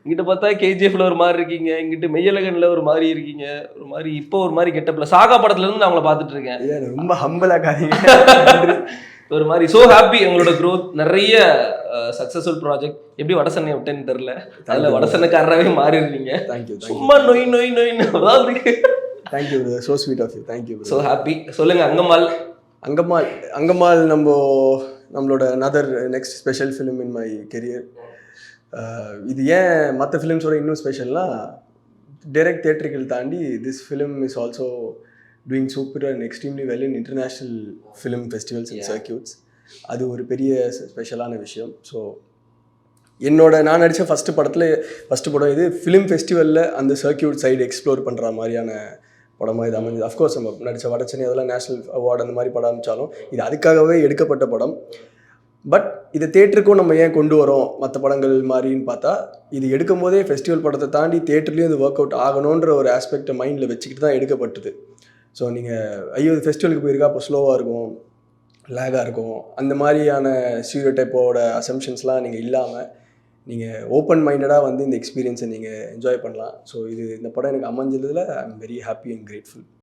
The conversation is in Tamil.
இங்கிட்ட பார்த்தா கேஜிஎஃப்ல ஒரு மாதிரி இருக்கீங்க, இங்கிட்டு மெய்யழகன்ல ஒரு மாதிரி இருக்கீங்க, ஒரு மாதிரி இப்போ ஒரு மாதிரி கெட்டப்ல சாகா படத்துல இருந்து நான் உங்களை பார்த்துட்டு இருக்கேன். ரொம்ப ஹம்பிளாக்காதீங்க. ஒரு மாதிரி சோ ஹாப்பி உங்களோட க்ரோத், நிறைய சக்சஸ்ஃபுல் ப்ராஜெக்ட். எப்படி வடசென்னை விட்டேன்னு தெரியல, அதில் வடசென்னைக்காரராகவே மாறி இருக்கீங்க. சும்மா நொய் நொய் நொய்னு அதான் இருக்கு. Thank you bro, so sweet of you. Thank you bro, so happy. சொல்லுங்க அங்கம்மாள் நம்மளோட another next special film in my career. இது ஏன் மற்ற ஃபிலிம்ஸோட இன்னும் ஸ்பெஷல்னா, டைரக்ட் தியேட்ரிக்கல் தாண்டி this film is also doing super and extremely well in international film festivals and circuits. அது ஒரு பெரிய ஸ்பெஷலான விஷயம். ஸோ நான் நடித்த ஃபஸ்ட்டு படம் இது ஃபிலிம் ஃபெஸ்டிவலில் அந்த சர்க்கியூட் சைடு எக்ஸ்ப்ளோர் பண்ணுற மாதிரியான படமாக இது அமைஞ்சது. அஃப்கோர்ஸ் நம்ம நடித்த வடச்சென்னை அதெல்லாம் நேஷ்னல் அவார்டு அந்த மாதிரி படம் அமைச்சாலும் இது அதுக்காகவே எடுக்கப்பட்ட படம். பட் இதை தேட்டருக்கும் நம்ம ஏன் கொண்டு வரோம் மற்ற படங்கள் மாதிரின்னு பார்த்தா, இது எடுக்கும் போதே ஃபெஸ்டிவல் படத்தை தாண்டி தேட்டர்லேயும் இது ஒர்க் அவுட் ஆகணுன்ற ஒரு ஆஸ்பெக்டை மைண்டில் வச்சுக்கிட்டு தான் எடுக்கப்பட்டது. ஸோ நீங்கள் ஐயோ இது ஃபெஸ்டிவலுக்கு போயிருக்கா அப்போ ஸ்லோவாக இருக்கும், லேகாக இருக்கும், அந்த மாதிரியான ஸ்டீரியோடைப்போட அசம்ஷன்ஸ்லாம் நீங்கள் இல்லாமல் நீங்கள் ஓப்பன் மைண்டடாக வந்து இந்த எக்ஸ்பீரியன்ஸை நீங்கள் என்ஜாய் பண்ணலாம். ஸோ இந்த படம் எனக்கு அமைஞ்சதில் I am very happy and grateful.